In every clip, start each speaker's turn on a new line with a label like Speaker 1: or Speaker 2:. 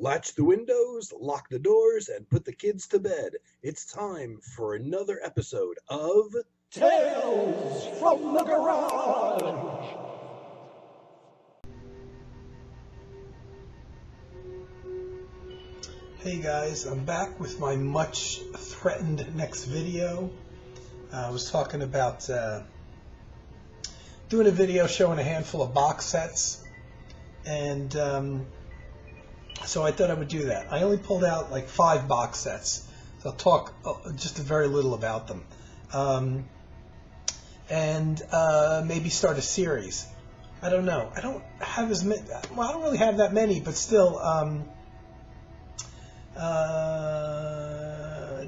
Speaker 1: Latch the windows, lock the doors, and put the kids to bed. It's time for another episode of
Speaker 2: Tales from the Garage!
Speaker 3: Hey guys, I'm back with my much threatened next video. I was talking about doing a video showing a handful of box sets, and so I thought I would do that. I only pulled out like 5 box sets, so I'll talk just a very little about them, and maybe start a series. I don't know. I don't have as many. Well, I don't really have that many, but still.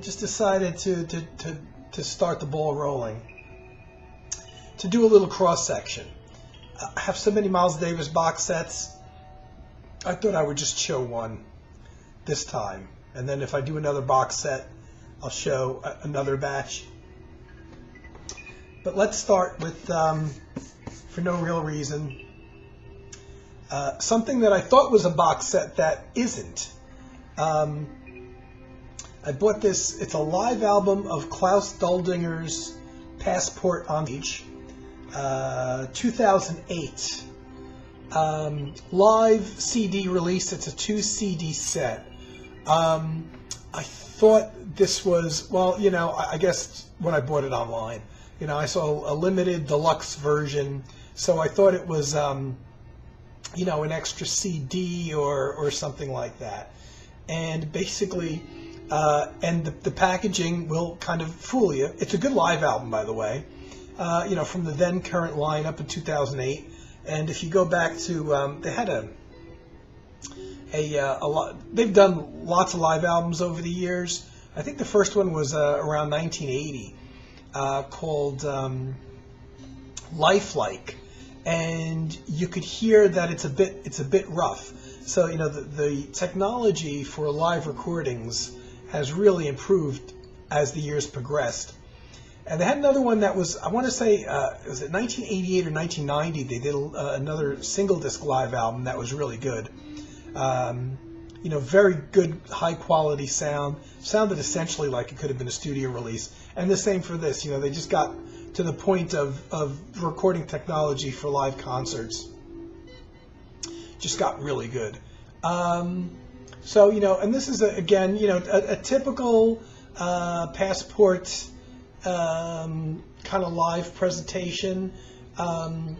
Speaker 3: Just decided to start the ball rolling. To do a little cross section. I have so many Miles Davis box sets. I thought I would just show one this time, and then if I do another box set, I'll show another batch. But let's start with, for no real reason, something that I thought was a box set that isn't. I bought this. It's a live album of Klaus Doldinger's Passport on Stage, 2008. Live CD release. It's a 2 CD set. I thought this was, well, you know, I guess when I bought it online, you know, I saw a limited deluxe version, so I thought it was, you know, an extra CD or something like that. And basically, and the packaging will kind of fool you. It's a good live album, by the way, you know, from the then current lineup in 2008. And if you go back to, they had a lot. They've done lots of live albums over the years. I think the first one was around 1980, called Lifelike, and you could hear that it's a bit rough. So, you know, the technology for live recordings has really improved as the years progressed. And they had another one that was, I want to say, was it 1988 or 1990? They did another single disc live album that was really good. You know, very good, high quality sound. Sounded essentially like it could have been a studio release. And the same for this. You know, they just got to the point of recording technology for live concerts. Just got really good. So, you know, and this is, again, you know, a typical Passport kind of live presentation. Them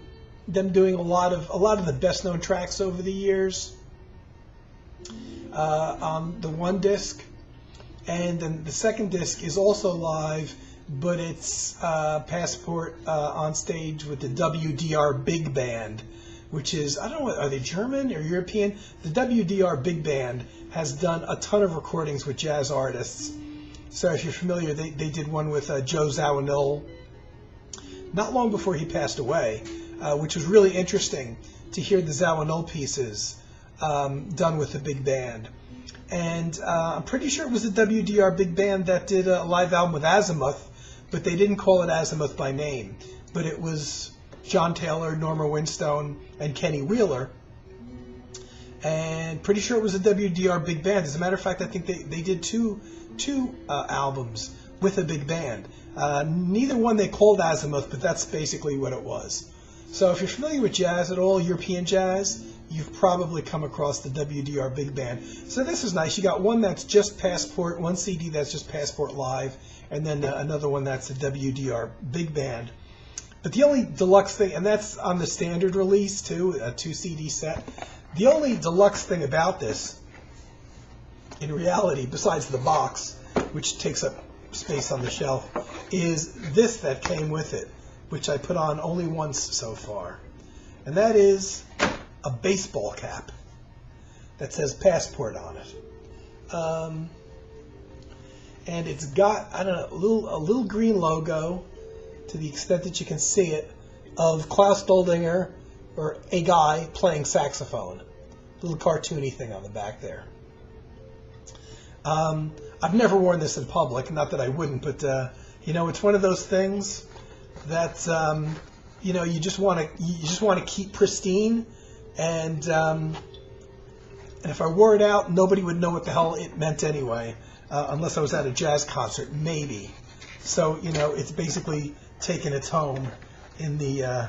Speaker 3: doing a lot of the best known tracks over the years on the one disc, and then the second disc is also live, but it's Passport on stage with the WDR Big Band, which is, I don't know, are they German or European? The WDR Big Band has done a ton of recordings with jazz artists. So if you're familiar, they did one with Joe Zawinul not long before he passed away, which was really interesting to hear the Zawinul pieces done with the big band. And I'm pretty sure it was the WDR Big Band that did a live album with Azimuth, but they didn't call it Azimuth by name. But it was John Taylor, Norma Winstone, and Kenny Wheeler. And pretty sure it was a WDR Big Band. As a matter of fact, I think they did two albums with a big band. Neither one they called Azimuth, but that's basically what it was. So if you're familiar with jazz at all, European jazz, you've probably come across the WDR Big Band. So this is nice. You got one that's just Passport, one CD that's just Passport Live, and then another one that's a WDR Big Band. But the only deluxe thing, and that's on the standard release too, a 2 CD set. The only deluxe thing about this, in reality, besides the box, which takes up space on the shelf, is this that came with it, which I put on only once so far. And that is a baseball cap that says Passport on it. And it's got, I don't know, a little green logo, to the extent that you can see it, of Klaus Doldinger, or a guy playing saxophone. Little cartoony thing on the back there. I've never worn this in public, not that I wouldn't, but you know, it's one of those things that you know, you just want to keep pristine, and And if I wore it out, nobody would know what the hell it meant anyway, unless I was at a jazz concert, maybe. So, you know, it's basically taken its home in the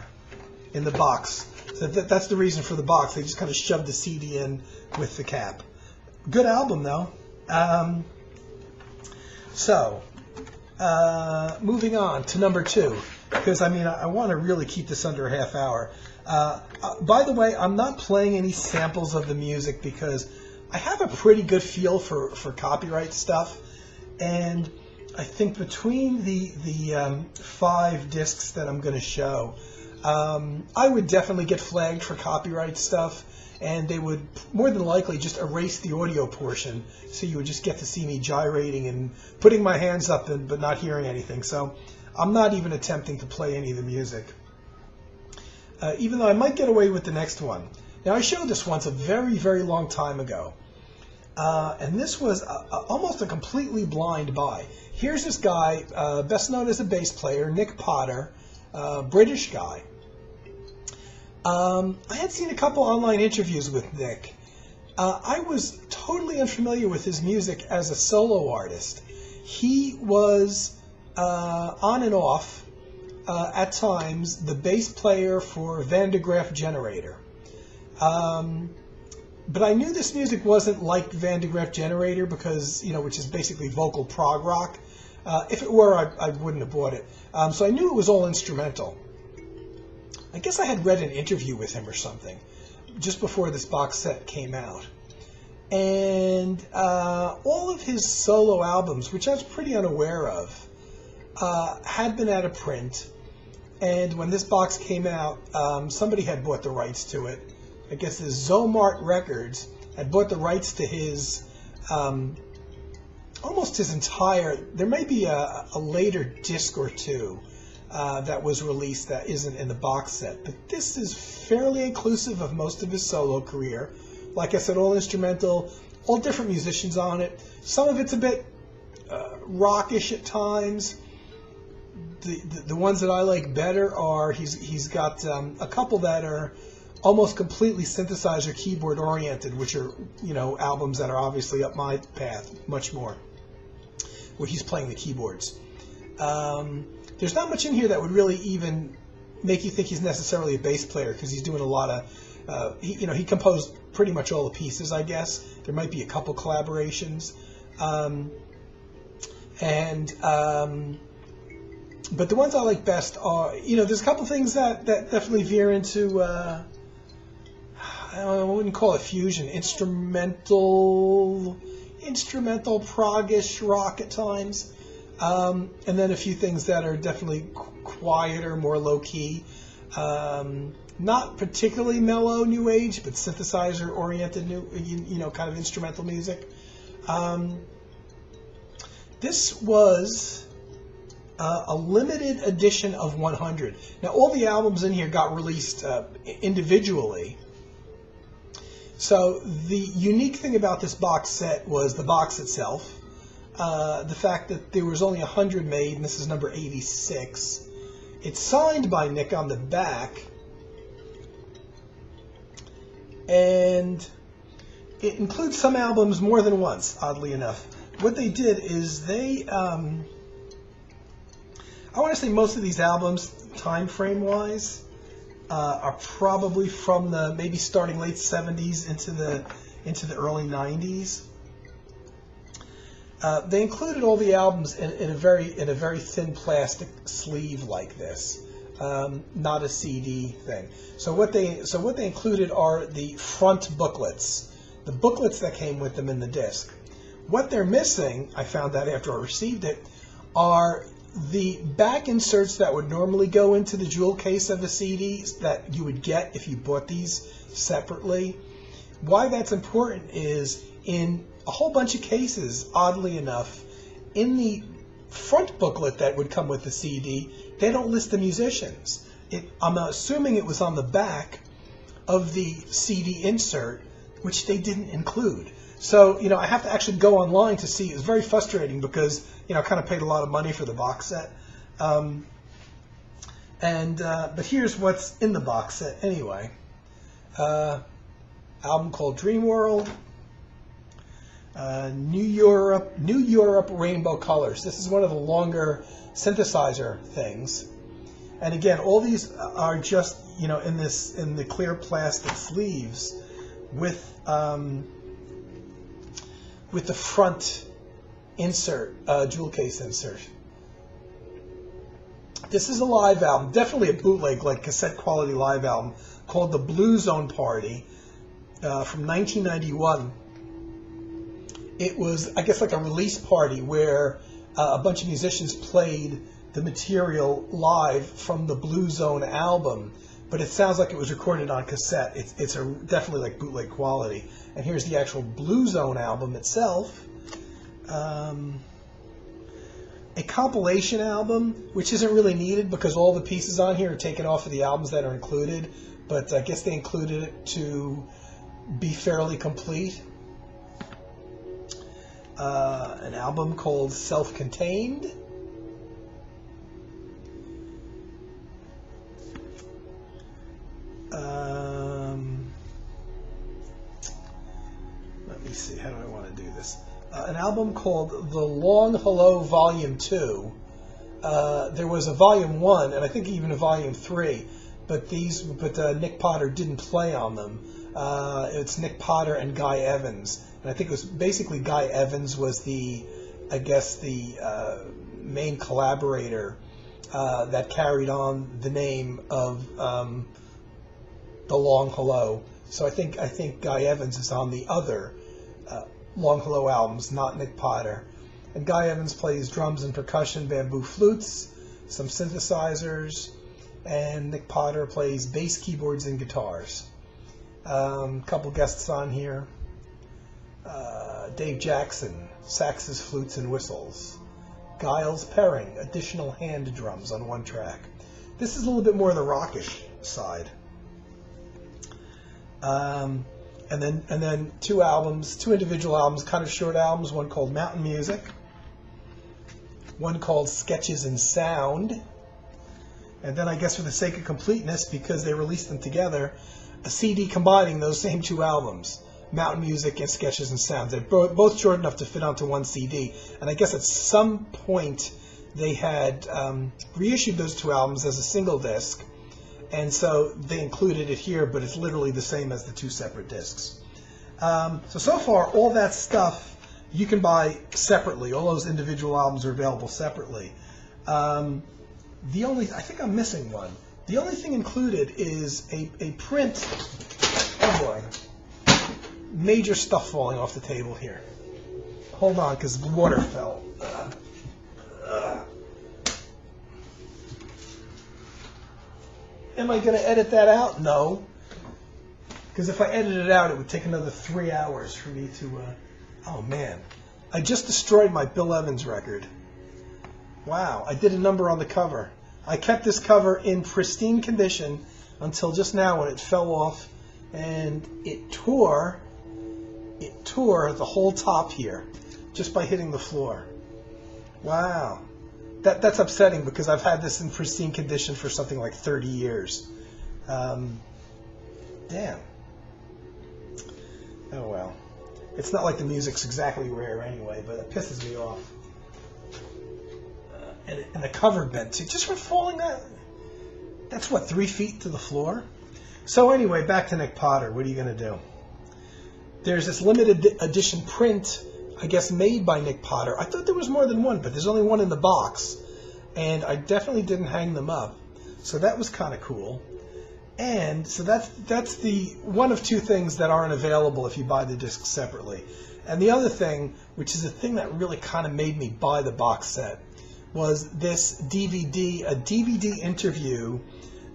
Speaker 3: box. So that's the reason for the box. They just kind of shoved the CD in with the cap. Good album, though. Moving on to number 2, because I want to really keep this under a half hour. By the way, I'm not playing any samples of the music because I have a pretty good feel for copyright stuff, and I think between the 5 discs that I'm going to show, I would definitely get flagged for copyright stuff, and they would more than likely just erase the audio portion, so you would just get to see me gyrating and putting my hands up but not hearing anything. So I'm not even attempting to play any of the music, even though I might get away with the next one. Now, I showed this once a very, very long time ago, and this was almost a completely blind buy. Here's this guy, best known as a bass player, Nick Potter, British guy. I had seen a couple online interviews with Nick. I was totally unfamiliar with his music as a solo artist. He was on and off, at times, the bass player for Van de Graaff Generator. But I knew this music wasn't like Van de Graaff Generator because, which is basically vocal prog rock. If it were, I wouldn't have bought it. So I knew it was all instrumental. I guess I had read an interview with him or something just before this box set came out. And all of his solo albums, which I was pretty unaware of, had been out of print. And when this box came out, somebody had bought the rights to it. I guess the Zomart Records had bought the rights to his, almost his entire, there may be a later disc or two that was released that isn't in the box set. But this is fairly inclusive of most of his solo career. Like I said, all instrumental, all different musicians on it. Some of it's a bit rockish at times. The ones that I like better are, he's got a couple that are almost completely synthesizer keyboard oriented, which are, albums that are obviously up my path much more, where he's playing the keyboards. There's not much in here that would really even make you think he's necessarily a bass player, because he's doing a lot of, he composed pretty much all the pieces, I guess. There might be a couple collaborations. But the ones I like best are, there's a couple things that definitely veer into, I wouldn't call it fusion, instrumental prog-ish rock at times. And then a few things that are definitely quieter, more low-key. Not particularly mellow new age, but synthesizer-oriented kind of instrumental music. This was a limited edition of 100. Now, all the albums in here got released individually. So the unique thing about this box set was the box itself. The fact that there was only 100 made, and this is number 86. It's signed by Nick on the back. And it includes some albums more than once, oddly enough. What they did is they... I want to say most of these albums, time frame wise, are probably from the maybe starting late 70s into the early 90s. They included all the albums in a very thin plastic sleeve like this, not a CD thing. So what they included are the front booklets, the booklets that came with them in the disc. What they're missing, I found out after I received it, are the back inserts that would normally go into the jewel case of the CDs that you would get if you bought these separately. Why that's important is in a whole bunch of cases, oddly enough, in the front booklet that would come with the CD, they don't list the musicians. I'm assuming it was on the back of the CD insert, which they didn't include. So, I have to actually go online to see. It's very frustrating because, I kind of paid a lot of money for the box set. But here's what's in the box set anyway. Album called Dream World. New Europe Rainbow Colors. This is one of the longer synthesizer things. And again, all these are just, in the clear plastic sleeves with the front insert, jewel case insert. This is a live album, definitely a bootleg, like cassette quality live album, called the Blue Zone Party from 1991. It was, I guess, like a release party where a bunch of musicians played the material live from the Blue Zone album, but it sounds like it was recorded on cassette. It's definitely like bootleg quality. And here's the actual Blue Zone album itself. A compilation album, which isn't really needed because all the pieces on here are taken off of the albums that are included, but I guess they included it to be fairly complete. An album called Self-Contained. Let me see, how do I want to do this? An album called The Long Hello Volume 2. There was a Volume 1, and I think even a Volume 3, but Nick Potter didn't play on them. It's Nick Potter and Guy Evans. And I think it was basically Guy Evans was the main collaborator that carried on the name of The Long Hello. So I think Guy Evans is on the other Long Hello albums, not Nick Potter. And Guy Evans plays drums and percussion, bamboo flutes, some synthesizers, and Nick Potter plays bass, keyboards, and guitars. Couple guests on here. Dave Jackson, saxes, flutes, and whistles. Giles Perring, additional hand drums on one track. This is a little bit more the rockish side. And then two individual albums, kind of short albums, one called Mountain Music, one called Sketches in Sound, and then I guess for the sake of completeness, because they released them together, a CD combining those same two albums, Mountain Music and Sketches in Sound. They're both short enough to fit onto one CD, and I guess at some point they had reissued those two albums as a single disc, and so they included it here, but it's literally the same as the two separate discs. So far, all that stuff you can buy separately. All those individual albums are available separately. I think I'm missing one. The only thing included is a print. Oh boy. Major stuff falling off the table here. Hold on, because the water fell. Am I going to edit that out? No. Because if I edited it out, it would take another 3 hours for me to... Oh, man. I just destroyed my Bill Evans record. Wow. I did a number on the cover. I kept this cover in pristine condition until just now when it fell off, and it tore the whole top here just by hitting the floor. Wow. That's upsetting because I've had this in pristine condition for something like 30 years. Damn. Oh well. It's not like the music's exactly rare anyway, but it pisses me off. And the cover bent too, just from falling down. That's what, 3 feet to the floor? So anyway, back to Nick Potter. What are you going to do? There's this limited edition print, I guess, made by Nick Potter. I thought there was more than one, but there's only one in the box. And I definitely didn't hang them up. So that was kind of cool. And so that's the one of two things that aren't available if you buy the discs separately. And the other thing, which is the thing that really kind of made me buy the box set, was this DVD, a DVD interview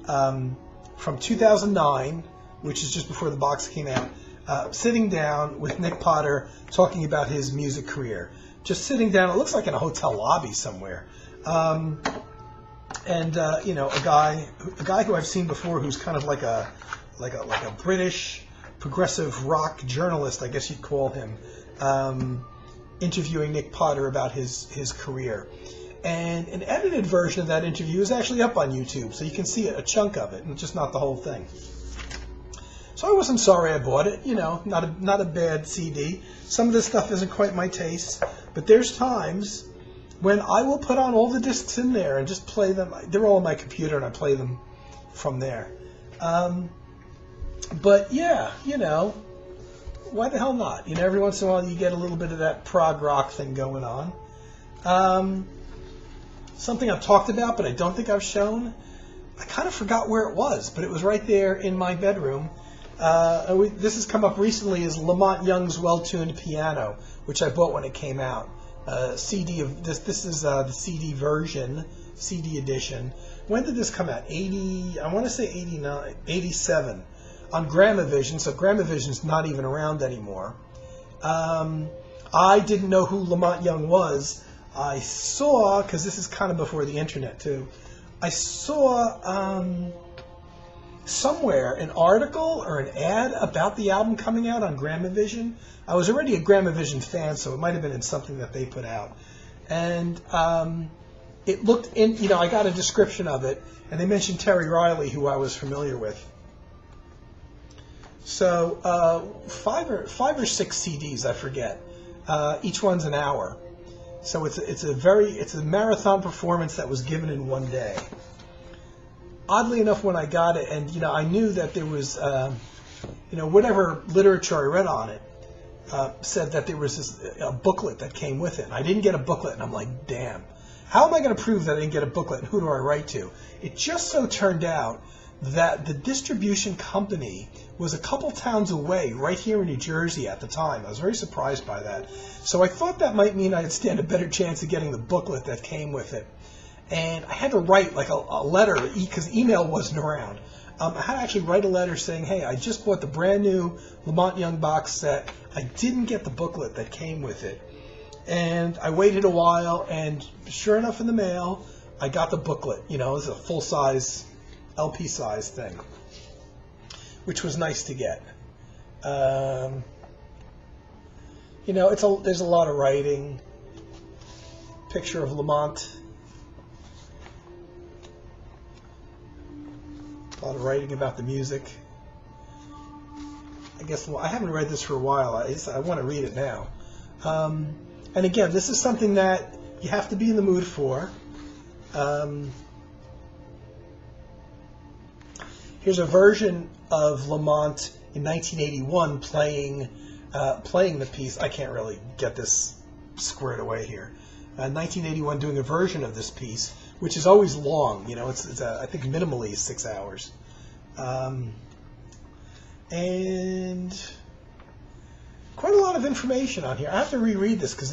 Speaker 3: from 2009, which is just before the box came out, sitting down with Nick Potter talking about his music career. Just sitting down, it looks like in a hotel lobby somewhere. A guy who I've seen before, who's kind of like a British progressive rock journalist, I guess you'd call him, interviewing Nick Potter about his career. And an edited version of that interview is actually up on YouTube, so you can see a chunk of it, and just not the whole thing. So I wasn't sorry I bought it. Not a bad CD. Some of this stuff isn't quite my taste, but there's times when I will put on all the discs in there and just play them. They're all on my computer, and I play them from there. But yeah, why the hell not? Every once in a while you get a little bit of that prog rock thing going on. Something I've talked about, but I don't think I've shown. I kind of forgot where it was, but it was right there in my bedroom. This has come up recently as Lamont Young's Well-Tuned Piano, which I bought when it came out. CD of this. This is the CD version, CD edition. When did this come out? I want to say 89, 87, on Gramavision. So Gramavision's not even around anymore. I didn't know who Lamont Young was. I saw, because this is kind of before the internet too, I saw somewhere an article or an ad about the album coming out on Gramavision. I was already a Gramavision fan, so it might have been in something that they put out. And it looked in, I got a description of it, and they mentioned Terry Riley, who I was familiar with. So 5 or 6 CDs, I forget. Each one's an hour. So it's a marathon performance that was given in one day. Oddly enough, when I got it, and I knew that there was, whatever literature I read on it said that there was a booklet that came with it. And I didn't get a booklet, and I'm like, damn, how am I going to prove that I didn't get a booklet, and who do I write to? It just so turned out that the distribution company was a couple towns away, right here in New Jersey at the time. I was very surprised by that. So I thought that might mean I'd stand a better chance of getting the booklet that came with it. And I had to write like a letter, because email wasn't around. I had to actually write a letter saying, hey, I just bought the brand new Lamont Young box set. I didn't get the booklet that came with it. And I waited a while, and sure enough in the mail, I got the booklet. It was a full-size, LP-size thing, which was nice to get. There's a lot of writing. Picture of Lamont. A lot of writing about the music. I guess I haven't read this for a while. I want to read it now. And again, this is something that you have to be in the mood for. Here's a version of Lamont in 1981 playing the piece. I can't really get this squared away here. 1981 doing a version of this piece, which is always long. It's I think minimally 6 hours. And quite a lot of information on here. I have to reread this because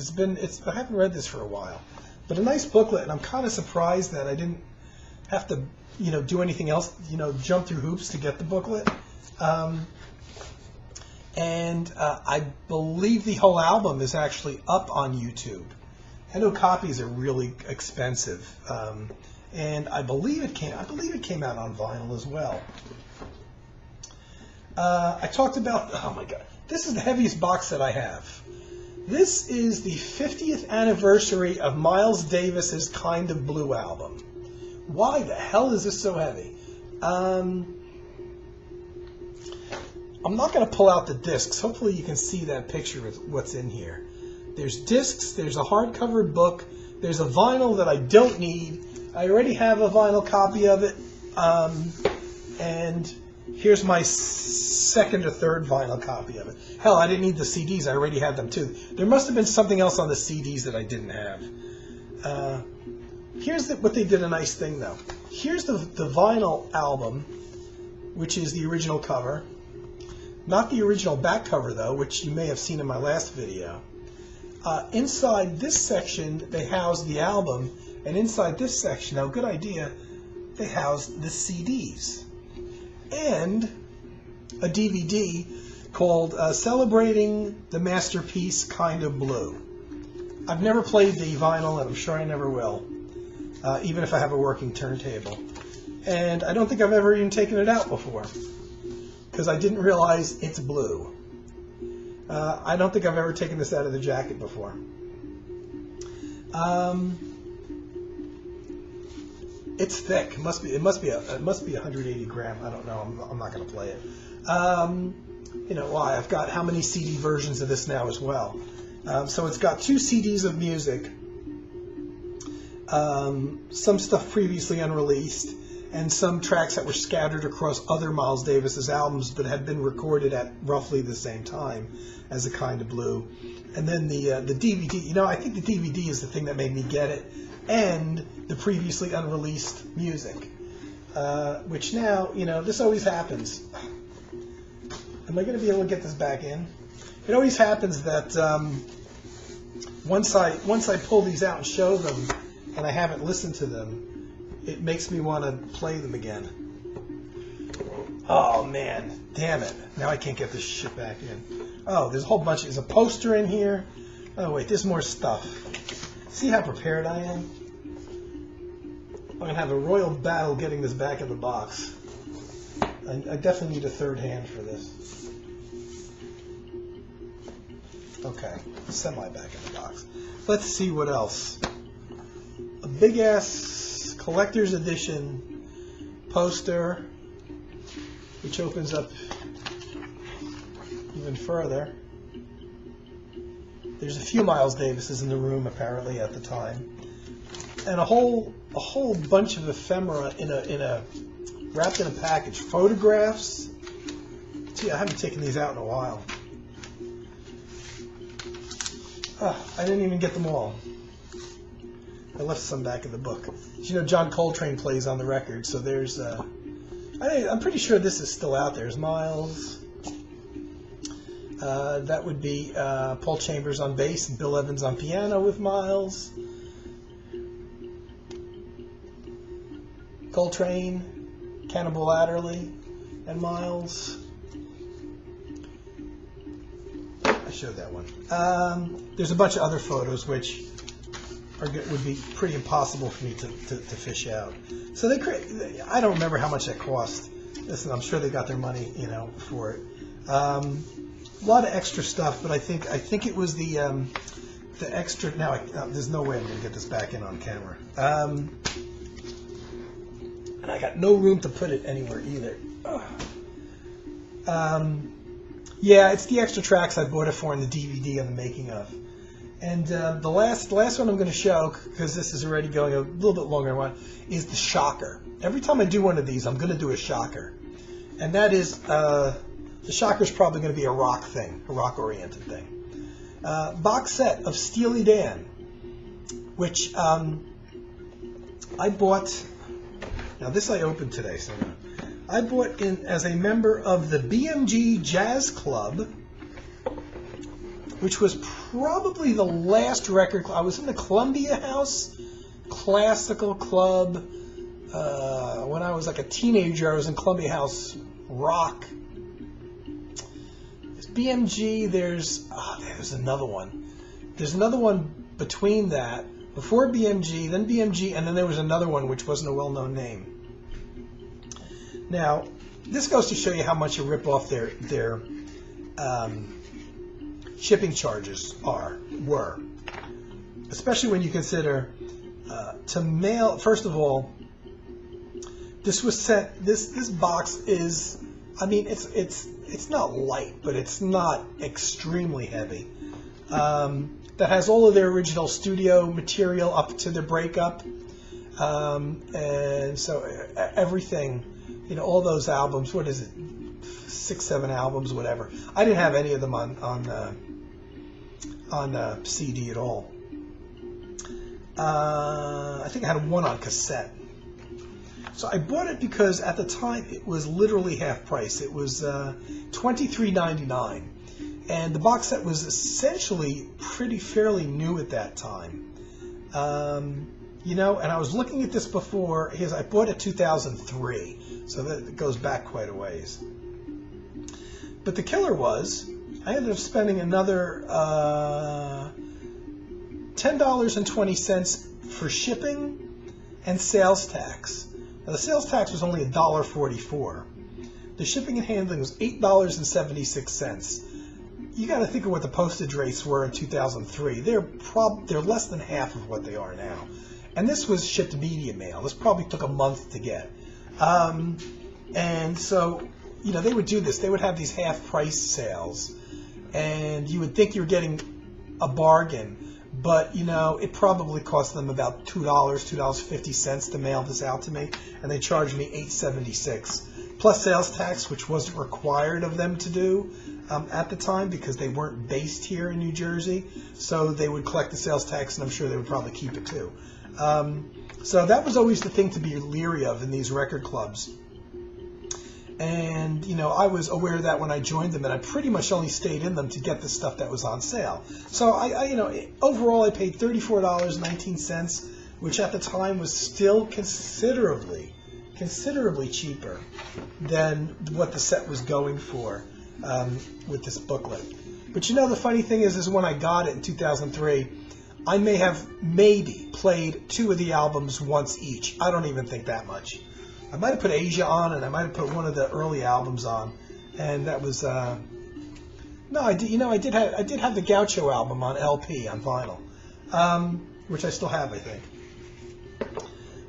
Speaker 3: I haven't read this for a while. But a nice booklet, and I'm kind of surprised that I didn't have to do anything else, jump through hoops to get the booklet. And I believe the whole album is actually up on YouTube. I know copies are really expensive, and I believe it came out on vinyl as well. I talked about, oh my God, this is the heaviest box set I have. This is the 50th anniversary of Miles Davis's Kind of Blue album. Why the hell is this so heavy? I'm not going to pull out the discs. Hopefully you can see that picture of what's in here. There's discs, there's a hardcover book, there's a vinyl that I don't need. I already have a vinyl copy of it. And here's my second or third vinyl copy of it. Hell, I didn't need the CDs. I already had them too. There must have been something else on the CDs that I didn't have. Here's what they did a nice thing though. Here's the vinyl album, which is the original cover. Not the original back cover though, which you may have seen in my last video. Inside this section, they house the album, and inside this section, now good idea, they house the CDs. And a DVD called Celebrating the Masterpiece Kind of Blue. I've never played the vinyl, and I'm sure I never will, even if I have a working turntable. And I don't think I've ever even taken it out before, because I didn't realize it's blue. I don't think I've ever taken this out of the jacket before. It's thick. It must be 180 gram. I don't know. I'm not going to play it. Why? I've got how many CD versions of this now as well. So it's got 2 CDs of music, some stuff previously unreleased, and some tracks that were scattered across other Miles Davis's albums but had been recorded at roughly the same time as A Kind of Blue. And then the DVD, I think the DVD is the thing that made me get it, and the previously unreleased music, which now, this always happens. Am I going to be able to get this back in? It always happens that once I pull these out and show them, and I haven't listened to them, it makes me want to play them again. Oh man, damn it! Now I can't get this shit back in. Oh, there's a whole bunch. There's a poster in here. Oh wait, there's more stuff. See how prepared I am? I'm gonna have a royal battle getting this back in the box. I definitely need a third hand for this. Okay, semi back in the box. Let's see what else. A big ass collector's edition poster, which opens up even further. There's a few Miles Davises in the room apparently at the time, and a whole bunch of ephemera in a wrapped in a package. Photographs. Gee, I haven't taken these out in a while. I didn't even get them all. I left some back in the book. John Coltrane plays on the record, so there's I'm pretty sure this is still out there. There's Miles. That would be Paul Chambers on bass and Bill Evans on piano with Miles. Coltrane, Cannonball Adderley, and Miles. I showed that one. There's a bunch of other photos which would be pretty impossible for me to fish out. So I don't remember how much that cost. Listen, I'm sure they got their money, for it. A lot of extra stuff, but I think it was the extra. Now there's no way I'm going to get this back in on camera. And I got no room to put it anywhere either. Yeah, it's the extra tracks I bought it for in the DVD on the making of. And the last one I'm going to show, because this is already going a little bit longer than one, is the shocker. Every time I do one of these, I'm going to do a shocker. And that is, the shocker is probably going to be a rock thing, a rock-oriented thing. Box set of Steely Dan, which I bought. Now this I opened today, so I bought in as a member of the BMG Jazz Club, which was probably the last record. I was in the Columbia House Classical Club when I was like a teenager. I was in Columbia House Rock. There's BMG. There's another one. There's another one between that. Before BMG, then BMG, and then there was another one which wasn't a well-known name. Now, this goes to show you how much a rip-off their shipping charges were. Especially when you consider to mail. First of all, this was sent. This box is. I mean, it's not light, but it's not extremely heavy. That has all of their original studio material up to the breakup, and so everything, all those albums. What is it? 6, 7 albums, whatever. I didn't have any of them on CD at all. I think I had one on cassette. So I bought it because at the time it was literally half price. It was $23.99. And the box set was essentially fairly new at that time. And I was looking at this before, because I bought it 2003, so that goes back quite a ways. But the killer was, I ended up spending another $10.20 for shipping and sales tax. Now the sales tax was only $1.44. The shipping and handling was $8.76. You got to think of what the postage rates were in 2003. They're less than half of what they are now. And this was shipped media mail. This probably took a month to get. And so, they would do this. They would have these half-price sales, and you would think you were getting a bargain, but, it probably cost them about $2, $2.50 to mail this out to me, and they charged me $8.76, plus sales tax, which wasn't required of them to do at the time because they weren't based here in New Jersey, so they would collect the sales tax, and I'm sure they would probably keep it too. So that was always the thing to be leery of in these record clubs. And, I was aware of that when I joined them, and I pretty much only stayed in them to get the stuff that was on sale. So, overall I paid $34.19, which at the time was still considerably cheaper than what the set was going for with this booklet. But, the funny thing is when I got it in 2003, I may have played 2 of the albums once each. I don't even think that much. I might have put Asia on, and I might have put one of the early albums on, and that was no. I did have the Gaucho album on LP on vinyl, which I still have, I think.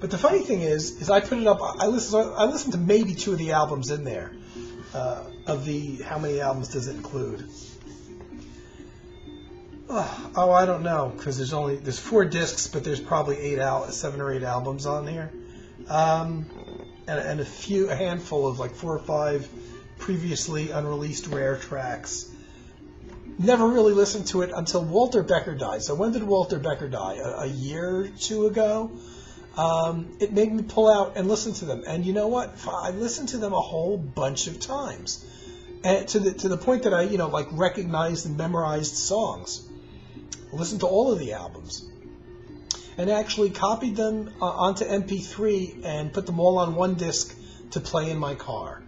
Speaker 3: But the funny thing is I put it up. I listened to maybe 2 of the albums in there. How many albums does it include? Oh, I don't know, because there's 4 discs, but there's probably 7 or 8 albums on here. And a handful of like 4 or 5 previously unreleased rare tracks. Never really listened to it until Walter Becker died. So when did Walter Becker die? A year or 2 ago? It made me pull out and listen to them. And you know what? I listened to them a whole bunch of times. And to the point that I, recognized and memorized songs. I listened to all of the albums. And actually copied them onto MP3 and put them all on one disc to play in my car,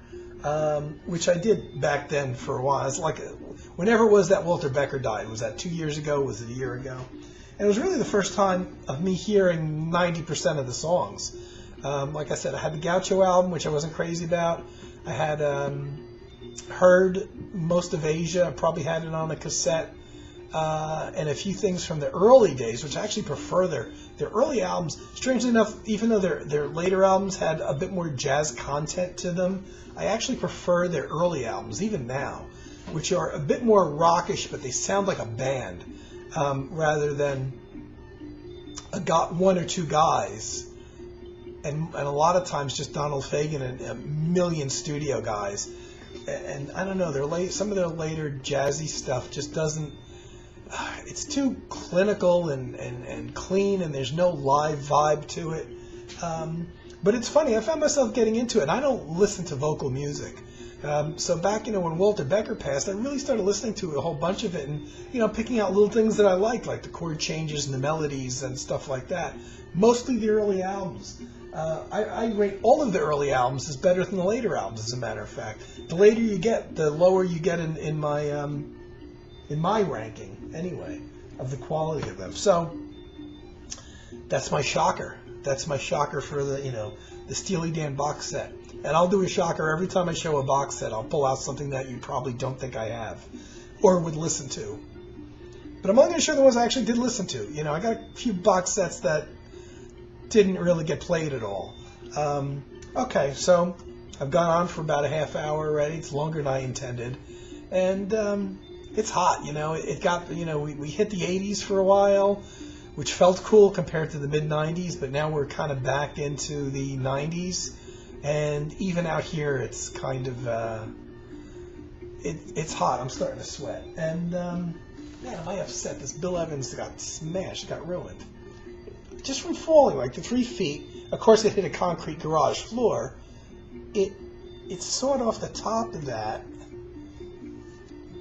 Speaker 3: which I did back then for a while. It's like whenever it was that Walter Becker died. Was that 2 years ago? Was it a year ago? And it was really the first time of me hearing 90% of the songs. Like I said, I had the Gaucho album, which I wasn't crazy about. I had heard most of Asia. I probably had it on a cassette. And a few things from the early days, which I actually prefer their early albums. Strangely enough, even though their later albums had a bit more jazz content to them, I actually prefer their early albums, even now, which are a bit more rockish, but they sound like a band, rather than one or 2 guys, and a lot of times just Donald Fagen and a million studio guys. And I don't know, some of their later jazzy stuff just doesn't. It's too clinical and clean, and there's no live vibe to it. But it's funny. I found myself getting into it. And I don't listen to vocal music. So back, when Walter Becker passed, I really started listening to a whole bunch of it and, picking out little things that I liked, like the chord changes and the melodies and stuff like that. Mostly the early albums. I rate all of the early albums as better than the later albums, as a matter of fact. The later you get, the lower you get in my ranking, anyway, of the quality of them. So that's my shocker. That's my shocker for the Steely Dan box set. And I'll do a shocker every time I show a box set. I'll pull out something that you probably don't think I have or would listen to. But I'm only going to show the ones I actually did listen to. I got a few box sets that didn't really get played at all. Okay, so I've gone on for about a half hour already. It's longer than I intended. And it's hot, it got, we hit the 80s for a while, which felt cool compared to the mid-90s, but now we're kind of back into the 90s, and even out here it's kind of, it's hot. I'm starting to sweat, and, man, am I upset. This Bill Evans got smashed, got ruined. Just from falling, like the 3 feet. Of course, it hit a concrete garage floor. It sawed off the top of that,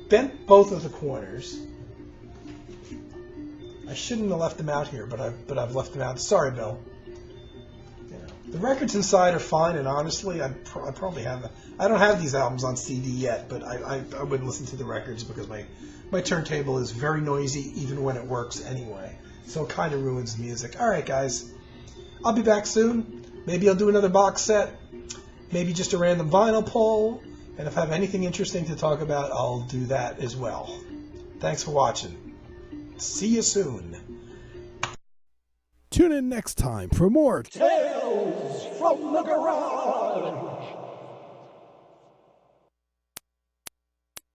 Speaker 3: bent both of the corners. I shouldn't have left them out here, but I've left them out. Sorry, Bill. The records inside are fine, and honestly, I probably have. I don't have these albums on CD yet, but I wouldn't listen to the records because my turntable is very noisy, even when it works anyway. So it kind of ruins music. All right, guys. I'll be back soon. Maybe I'll do another box set. Maybe just a random vinyl poll. And if I have anything interesting to talk about, I'll do that as well. Thanks for watching. See you soon.
Speaker 4: Tune in next time for more
Speaker 2: Tales from the Garage.